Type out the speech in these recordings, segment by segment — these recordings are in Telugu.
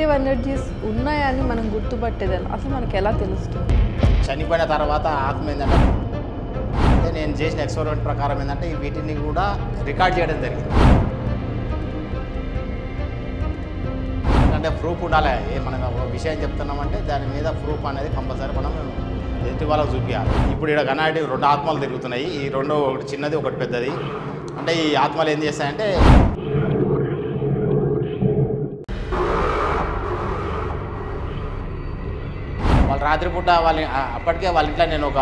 నెగటివ్ ఎనర్జీస్ ఉన్నాయని మనం గుర్తుపట్టేది అసలు మనకి ఎలా తెలుస్తుంది? చనిపోయిన తర్వాత ఆత్మ ఏంటంటే నేను చేసిన ఎక్స్పెరిమెంట్ ప్రకారం ఏంటంటే వీటిని కూడా రికార్డ్ చేయడం జరిగింది. ఎందుకంటే ప్రూఫ్ ఉండాలి. మనం ఒక విషయం చెప్తున్నామంటే దాని మీద ప్రూఫ్ అనేది కంపల్సరీ మనం ఎదుటి వాళ్ళకి చూపించాలి. ఇప్పుడు ఇక్కడ కనాటి 2 ఆత్మలు తిరుగుతున్నాయి. ఈ 2 ఒకటి చిన్నది ఒకటి పెద్దది. అంటే ఈ ఆత్మలు ఏం చేస్తాయంటే వాళ్ళు రాత్రిపూట అప్పటికే వాళ్ళ ఇంట్లో నేను ఒక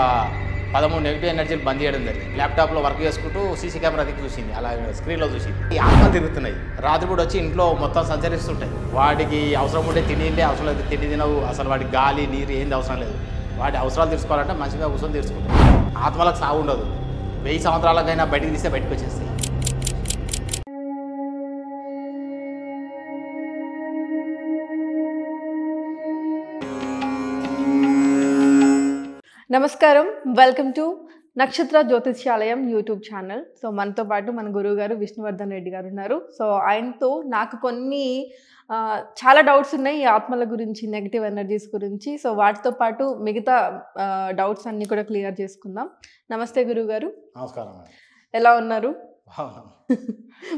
13 నెగిటివ్ ఎనర్జీలు బంద్ చేయడం జరిగింది. ల్యాప్టాప్లో వర్క్ చేసుకుంటూ సీసీ కెమెరా దిక్కు చూసింది, అలా స్క్రీన్లో చూసింది. ఈ ఆత్మలు తిరుగుతున్నాయి. రాత్రిపూట వచ్చి ఇంట్లో మొత్తం సంచరిస్తుంటాయి. వాటికి అవసరం ఉంటే తిండి అవసరం లేదు, తిండి తినవు, అసలు వాటికి గాలి నీరు ఏంది అవసరం లేదు. వాటి అవసరాలు తీర్చుకోవాలంటే మంచిగా కూర్చొని తీర్చుకుంటాయి. ఆత్మలకు సాగు ఉండదు. 1000 సంవత్సరాలకైనా బయటికి తీస్తే బయటకు వచ్చేస్తాయి. నమస్కారం, వెల్కమ్ టు నక్షత్ర జ్యోతిష్యాలయం యూట్యూబ్ ఛానల్. సో మనతో పాటు మన గురువు గారు విష్ణువర్ధన్ రెడ్డి గారు ఉన్నారు. సో ఆయనతో నాకు కొన్ని చాలా డౌట్స్ ఉన్నాయి ఈ ఆత్మల గురించి, నెగిటివ్ ఎనర్జీస్ గురించి. సో వాటితో పాటు మిగతా డౌట్స్ అన్నీ కూడా క్లియర్ చేసుకుందాం. నమస్తే గురువు గారు. నమస్కారం. ఎలా ఉన్నారు?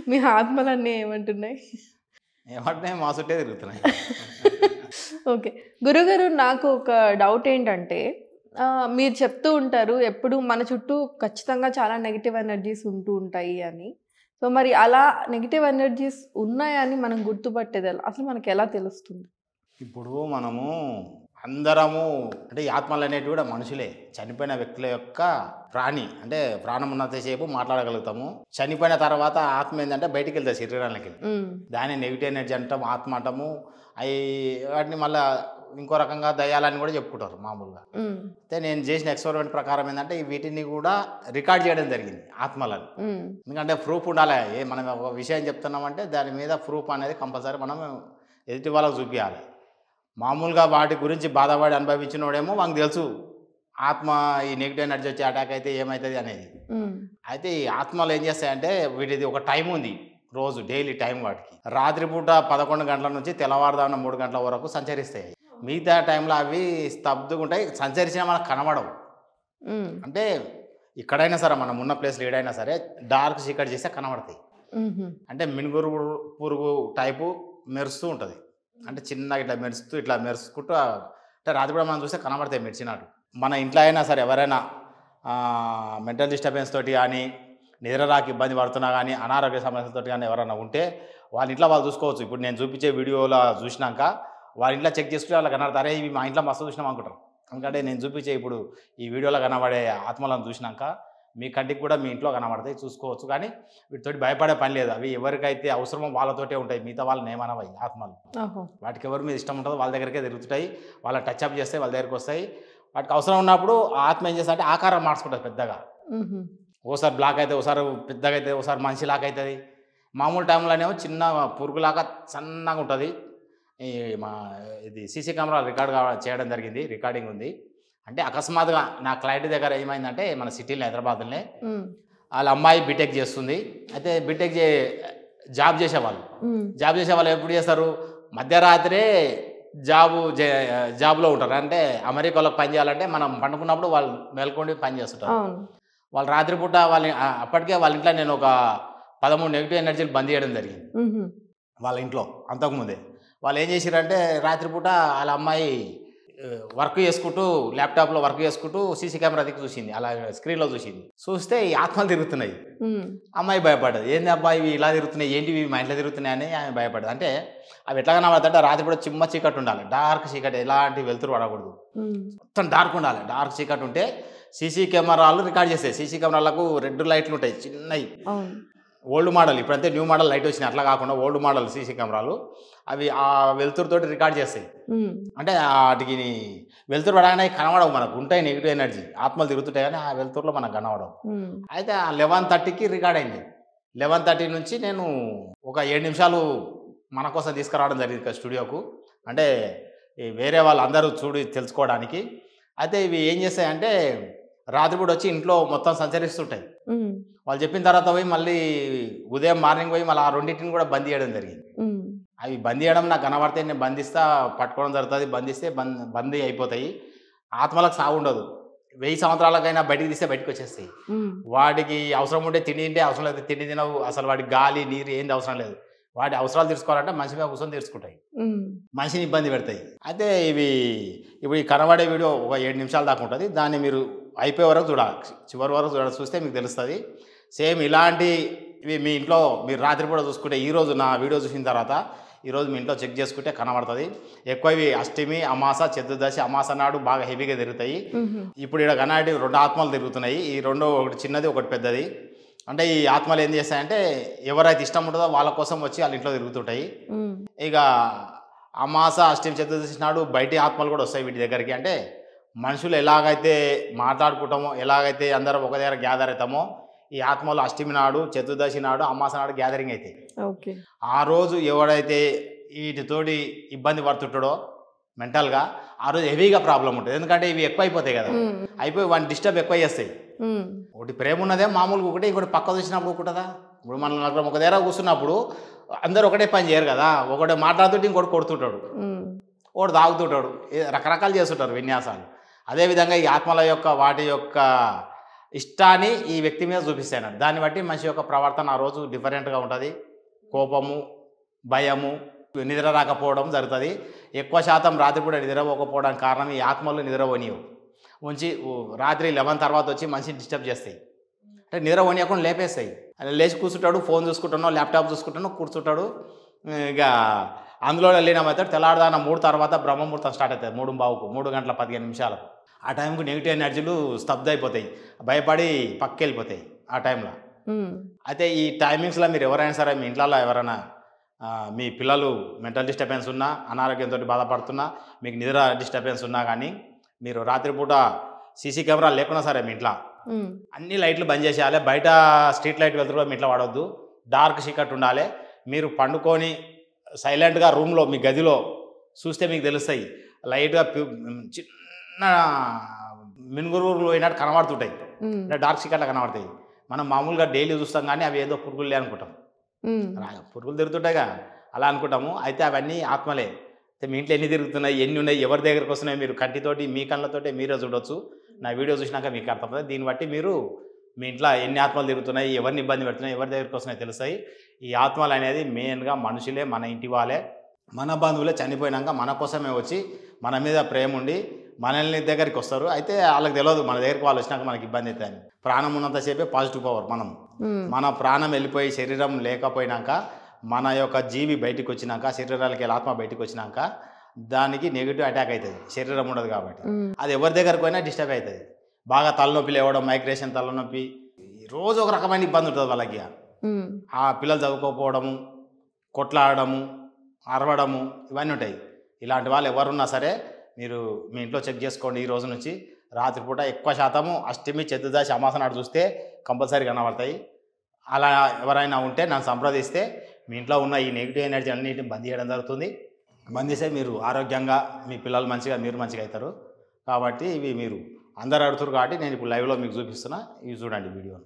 మీ ఆత్మలన్నీ ఏమంటున్నాయి? ఏమంటే మా చుట్టే తిరుగుతున్నాయి. ఓకే గురుగారు, నాకు ఒక డౌట్ ఏంటంటే మీరు చెప్తూ ఉంటారు ఎప్పుడు మన చుట్టూ ఖచ్చితంగా చాలా నెగిటివ్ ఎనర్జీస్ ఉంటూ ఉంటాయి అని. సో మరి అలా నెగిటివ్ ఎనర్జీస్ ఉన్నాయని మనం గుర్తుపట్టేది అసలు మనకి ఎలా తెలుస్తుంది? ఇప్పుడు మనము అందరము అంటే ఈ ఆత్మలు అనేటివి కూడా మనుషులే. చనిపోయిన వ్యక్తుల యొక్క ప్రాణి అంటే ప్రాణం ఉన్నంతసేపు మాట్లాడగలుగుతాము. చనిపోయిన తర్వాత ఆత్మ ఏంటంటే బయటికి వెళ్తాయి శరీరానికి. దాన్ని నెగిటివ్ ఎనర్జీ అంటాము, ఆత్మ అంటాము. అవి వాటిని మళ్ళీ ఇంకో రకంగా దయ్యాలని కూడా చెప్పుకుంటారు మామూలుగా. అయితే నేను చేసిన ఎక్స్పెరిమెంట్ ప్రకారం ఏంటంటే వీటిని కూడా రికార్డ్ చేయడం జరిగింది ఆత్మలను. ఎందుకంటే ప్రూఫ్ ఉండాలి. మనం ఒక విషయం చెప్తున్నామంటే దాని మీద ప్రూఫ్ అనేది కంపల్సరీ మనం ఎదుటి వాళ్ళకి చూపించాలి. మామూలుగా వాటి గురించి బాధపడి అనుభవించినోడేమో మనకు తెలుసు ఆత్మ ఈ నెగిటివ్ ఎనర్జీ వచ్చి అటాక్ అయితే ఏమవుతుంది అనేది. అయితే ఈ ఆత్మలు ఏం చేస్తాయంటే వీటిది ఒక టైం ఉంది, రోజు డైలీ టైం. వాటికి రాత్రిపూట 11 గంటల నుంచి తెల్లవారుదామున 3 గంటల వరకు సంచరిస్తాయి. మిగతా టైంలో అవి స్తబ్దుగా ఉంటాయి, సంచరించినా మనకు కనబడవు. అంటే ఇక్కడైనా సరే మనం ఉన్న ప్లేస్లో ఏడైనా సరే డార్క్ చీకటి చేస్తే కనబడతాయి. అంటే మినుగురు పురుగు టైపు మెరుస్తూ ఉంటుంది. అంటే చిన్నగా ఇట్లా మెరుసుకుంటూ అంటే రాత్రిపూట మనం చూస్తే కనబడతాయి మెరిచినట్టు. మన ఇంట్లో అయినా సరే ఎవరైనా మెంటల్ డిస్టర్బెన్స్ తోటి కానీ నిద్ర రాక ఇబ్బంది పడుతున్నా కానీ అనారోగ్య సమస్యలతో కానీ ఎవరైనా ఉంటే వాళ్ళ ఇంట్లో వాళ్ళు చూసుకోవచ్చు. ఇప్పుడు నేను చూపించే వీడియోలో చూసినాక వాళ్ళ ఇంట్లో చెక్ చేసుకుంటే వాళ్ళకి కనబడతారు, అరే ఇవి మా ఇంట్లో మస్తు చూసినాం అనుకుంటారు. ఎందుకంటే నేను చూపించే ఇప్పుడు ఈ వీడియోలో కనబడే ఆత్మలను చూసినాక మీ కంటికి కూడా మీ ఇంట్లో కనబడతాయి, చూసుకోవచ్చు. కానీ వీటితోటి భయపడే పని లేదు. అవి ఎవరికైతే అవసరమో వాళ్ళతోటే ఉంటాయి, మిగతా వాళ్ళని ఏమనవి ఆత్మలు. వాటికి ఎవరి మీద ఇష్టం ఉంటుందో వాళ్ళ దగ్గరికే తిరుగుతాయి. వాళ్ళ టచ్అప్ చేస్తే వాళ్ళ దగ్గరికి వస్తాయి. వాటికి అవసరం ఉన్నప్పుడు ఆత్మ ఏం చేస్తా అంటే ఆకారం మార్చుకుంటుంది పెద్దగా. ఓసారి బ్లాక్ అయితే, ఒకసారి పెద్దగా అయితే, ఒకసారి మనిషిలాగా అవుతుంది. మామూలు టైంలోనేమో చిన్న పురుగులాగా సన్నగా ఉంటుంది. ఇది సీసీ కెమెరా రికార్డ్ చేయడం జరిగింది, రికార్డింగ్ ఉంది. అంటే అకస్మాత్తుగా నా క్లయింట్ దగ్గర ఏమైందంటే మన సిటీలో హైదరాబాద్లోనే వాళ్ళ అమ్మాయి బీటెక్ చేస్తుంది. అయితే బీటెక్ జాబ్ చేసేవాళ్ళు ఎప్పుడు చేస్తారు? మధ్యరాత్రే జాబ్లో ఉంటారు. అంటే అమెరికాలో పని చేయాలంటే మనం పండుకున్నప్పుడు వాళ్ళు మేల్కొని పని చేస్తుంటారు. వాళ్ళు రాత్రిపూట అప్పటికే వాళ్ళ ఇంట్లో నేను ఒక 13 నెగిటివ్ ఎనర్జీలు బంద్ చేయడం జరిగింది వాళ్ళ ఇంట్లో. అంతకుముందే వాళ్ళు ఏం చేశారంటే రాత్రిపూట వాళ్ళ అమ్మాయి వర్క్ చేసుకుంటూ ల్యాప్టాప్లో వర్క్ చేసుకుంటూ సీసీ కెమెరా దిక్కు చూసింది, అలా స్క్రీన్లో చూస్తే ఈ ఆత్మలు తిరుగుతున్నాయి. అమ్మాయి భయపడ్డది, ఏంది అబ్బాయి ఇవి ఇలా తిరుగుతున్నాయి, ఏంటివి మా ఇంట్లో తిరుగుతున్నాయి అని ఆమె భయపడ్డది. అంటే అవి ఎట్లా కనబడతాయంటే రాత్రిపూట చిమ్మ చీకటి ఉండాలి, డార్క్ చీకటి, ఎలాంటి వెలుతురు పడకూడదు, మొత్తం డార్క్ ఉండాలి. డార్క్ చీకటి ఉంటే సీసీ కెమెరాలు రికార్డ్ చేస్తాయి. సీసీ కెమెరాలకు రెడ్ లైట్లు ఉంటాయి చిన్నవి, ఓల్డ్ మోడల్. ఇప్పుడంతే న్యూ మోడల్ లైట్ వచ్చినాయి, అట్లా కాకుండా ఓల్డ్ మోడల్ సీసీ కెమెరాలు. అవి ఆ వెలుతురుతోటి రికార్డ్ చేస్తాయి. అంటే వాటికి వెలుతురు పడగానే కనబడవు, మనకు ఉంటాయి నెగిటివ్ ఎనర్జీ, ఆత్మలు తిరుగుతుంటాయి కానీ ఆ వెలుతురులో మనకు కనబడవు. అయితే ఆ 11:30కి రికార్డ్ అయింది. 11:30 నుంచి నేను ఒక 7 నిమిషాలు మన కోసం తీసుకురావడం జరిగింది స్టూడియోకు. అంటే వేరే వాళ్ళు అందరూ తెలుసుకోవడానికి. అయితే ఇవి ఏం చేస్తాయంటే రాత్రిపూట వచ్చి ఇంట్లో మొత్తం సంచరిస్తుంటాయి. వాళ్ళు చెప్పిన తర్వాత పోయి మళ్ళీ ఉదయం మార్నింగ్ పోయి మళ్ళీ ఆ రెండింటిని కూడా బంద్ చేయడం జరిగింది. అవి బంద్ చేయడం నాకు కనబడితే నేను బంధిస్తా, పట్టుకోవడం జరుగుతుంది, బంధిస్తే బందీ అయిపోతాయి. ఆత్మలకు సాగు ఉండదు. 1000 సంవత్సరాలకైనా బయటికి తీస్తే బయటకు వచ్చేస్తాయి. వాడికి అవసరం ఉంటే తిండి తింటే, అవసరం లేదు తిండి తినవు. అసలు వాడికి గాలి నీరు ఏంది అవసరం లేదు. వాటి అవసరాలు తీర్చుకోవాలంటే మనిషి మీద కూర్చొని తీర్చుకుంటాయి, మనిషిని ఇబ్బంది పెడతాయి. అయితే ఇప్పుడు ఈ కనబడే వీడియో ఒక 7 నిమిషాల దాకా ఉంటుంది. దాన్ని మీరు అయిపోయే వరకు చూడాలి, చివరి వరకు చూస్తే మీకు తెలుస్తుంది. సేమ్ ఇలాంటివి మీ ఇంట్లో మీరు రాత్రిపూట చూసుకుంటే, ఈరోజు నా వీడియో చూసిన తర్వాత ఈరోజు మీ ఇంట్లో చెక్ చేసుకుంటే కనబడుతుంది. ఎక్కువ ఇవి అష్టమి, అమాస, చతుర్దశి, అమాస నాడు బాగా హెవీగా తిరుగుతాయి. ఇప్పుడు ఇక్కడ కనాటి 2 ఆత్మలు తిరుగుతున్నాయి. ఈ 2 ఒకటి చిన్నది, ఒకటి పెద్దది. అంటే ఈ ఆత్మలు ఏం చేస్తాయంటే ఎవరైతే ఇష్టం ఉంటుందో వాళ్ళ కోసం వచ్చి వాళ్ళ ఇంట్లో తిరుగుతుంటాయి. ఇక అమాస, అష్టమి, చతుర్దశి నాడు బయటి ఆత్మలు కూడా వస్తాయి వీటి దగ్గరికి. అంటే మనుషులు ఎలాగైతే మాట్లాడుకుంటామో, ఎలాగైతే అందరం ఒక దగ్గర గ్యాదర్ అవుతామో, ఈ ఆత్మలు అష్టమి నాడు, చతుర్దశి నాడు, అమాస నాడు గ్యాదరింగ్ అవుతాయి. ఆ రోజు ఎవడైతే వీటితోటి ఇబ్బంది పడుతుంటాడో మెంటల్గా, ఆ రోజు హెవీగా ప్రాబ్లం ఉంటుంది. ఎందుకంటే ఇవి ఎక్కువ అయిపోతాయి కదా, అయిపోయి వాడిని డిస్టర్బ్ ఎక్కువ చేస్తాయి. ఒకటి ప్రేమ ఉన్నదే మామూలుగా ఒకటి, ఇంకోటి పక్క చూసినప్పుడు ఒకటదా. ఇప్పుడు మనం ఒక దగ్గర కూర్చున్నప్పుడు అందరూ ఒకటే పని చేయరు కదా. ఒకటి మాట్లాడుతుంటే ఇంకోటి కొడుతుంటాడు, ఒకటి తాగుతుంటాడు, రకరకాలు చేస్తుంటారు విన్యాసాలు. అదేవిధంగా ఈ ఆత్మల యొక్క వాటి యొక్క ఇష్టాన్ని ఈ వ్యక్తి మీద చూపిస్తాను. దాన్ని బట్టి మనిషి యొక్క ప్రవర్తన ఆ రోజు డిఫరెంట్గా ఉంటుంది. కోపము, భయము, నిద్ర రాకపోవడం జరుగుతుంది. ఎక్కువ శాతం రాత్రిపూట నిద్రపోకపోవడానికి కారణం ఈ ఆత్మలు నిద్రపోనియవు ఉంచి రాత్రి 11 తర్వాత వచ్చి మనిషిని డిస్టర్బ్ చేస్తాయి. అంటే నిద్ర పోనీయకుండా లేపేస్తాయి. లేచి కూర్చుంటాడు, ఫోన్ చూసుకుంటానో ల్యాప్టాప్ చూసుకుంటానో కూర్చుంటాడు. ఇక అందులో లీనమవుతాడు. తెల్లారుదాన 3 తర్వాత బ్రహ్మముహూర్తం స్టార్ట్ అవుతుంది. 3:15కు, 3 గంటల 15 నిమిషాలకు. ఆ టైంకు నెగిటివ్ ఎనర్జీలు స్తబ్ద అయిపోతాయి, భయపడి పక్కకి వెళ్ళిపోతాయి ఆ టైంలో. అయితే ఈ టైమింగ్స్లో మీరు ఎవరైనా సరే మీ ఇంట్లో ఎవరైనా మీ పిల్లలు మెంటల్ డిస్టర్బెన్స్ ఉన్నా, అనారోగ్యంతో బాధపడుతున్నా, మీకు నిద్ర డిస్టర్బెన్స్ ఉన్నా కానీ మీరు రాత్రిపూట సీసీ కెమెరాలు లేకున్నా సరే మీ ఇంట్లో అన్ని లైట్లు బంద్ చేసేయాలి. బయట స్ట్రీట్ లైట్ వెళ్తూ మీ ఇంట్లో వాడవద్దు. డార్క్ చీకట్ ఉండాలి. మీరు పండుకొని సైలెంట్గా రూమ్లో మీ గదిలో చూస్తే మీకు తెలుస్తాయి. లైట్గా చిన్న మినుగురులు అయినట్టు కనబడుతుంటాయి, అంటే డార్క్ చీకట్లో కనబడతాయి. మనం మామూలుగా డైలీ చూస్తాం కానీ అవి ఏదో పురుగులే అనుకుంటాం. పురుగులు తిరుగుతుంటాయిగా అలా అనుకుంటాము. అయితే అవన్నీ ఆత్మలే. మీ ఇంట్లో ఎన్ని తిరుగుతున్నాయి, ఎన్ని ఉన్నాయి, ఎవరి దగ్గరికి వస్తున్నాయి మీరు కంటితోటి మీ కళ్ళతోటి మీరే చూడవచ్చు. నా వీడియో చూసినాక మీకు అర్థమవుతుంది. దీన్ని బట్టి మీరు మీ ఇంట్లో ఎన్ని ఆత్మలు తిరుగుతున్నాయి, ఎవరిని ఇబ్బంది పెడుతున్నాయి, ఎవరి దగ్గరికి వస్తున్నాయి తెలుస్తాయి. ఈ ఆత్మలు అనేది మెయిన్గా మనుషులే, మన ఇంటి వాళ్ళే, మన బంధువులే. చనిపోయినాక మన కోసమే వచ్చి మన మీద ప్రేమ ఉండి మనల్ని దగ్గరికి వస్తారు. అయితే వాళ్ళకి తెలియదు మన దగ్గరికి వాళ్ళు వచ్చినాక మనకి ఇబ్బంది అవుతాయని. ప్రాణం ఉన్నంతసేపే పాజిటివ్ పవర్. మన ప్రాణం వెళ్ళిపోయి శరీరం లేకపోయినాక, మన యొక్క జీవి బయటకు వచ్చినాక, శరీరాలకి ఆత్మ బయటకు వచ్చినాక దానికి నెగిటివ్ అటాక్ అవుతుంది. శరీరం ఉండదు కాబట్టి అది ఎవరి దగ్గరకు పోయినా డిస్టర్బ్ అవుతుంది. బాగా తలనొప్పి లేవడం, మైగ్రేషన్, తలనొప్పి, రోజు ఒక రకమైన ఇబ్బంది ఉంటుంది వాళ్ళకి. ఆ పిల్లలు చదువుకోకపోవడము, కొట్లాడము, అరవడము, ఇవన్నీ ఉంటాయి. ఇలాంటి వాళ్ళు ఎవరున్నా సరే మీరు మీ ఇంట్లో చెక్ చేసుకోండి. ఈ రోజు నుంచి రాత్రిపూట ఎక్కువ శాతము అష్టమి, చతుర్దశి, అమాస నాడు చూస్తే కంపల్సరీ కనబడతాయి. అలా ఎవరైనా ఉంటే నన్ను సంప్రదిస్తే మీ ఇంట్లో ఉన్న ఈ నెగిటివ్ ఎనర్జీ అన్నిటిని బంద్ చేయడం జరుగుతుంది. బంద్ చేస్తే మీరు ఆరోగ్యంగా, మీ పిల్లలు మంచిగా, మీరు మంచిగా అవుతారు. కాబట్టి ఇవి మీరు అందరు అడుగుతారు కాబట్టి నేను ఇప్పుడు లైవ్లో మీకు చూపిస్తున్నా. ఇవి చూడండి వీడియోని.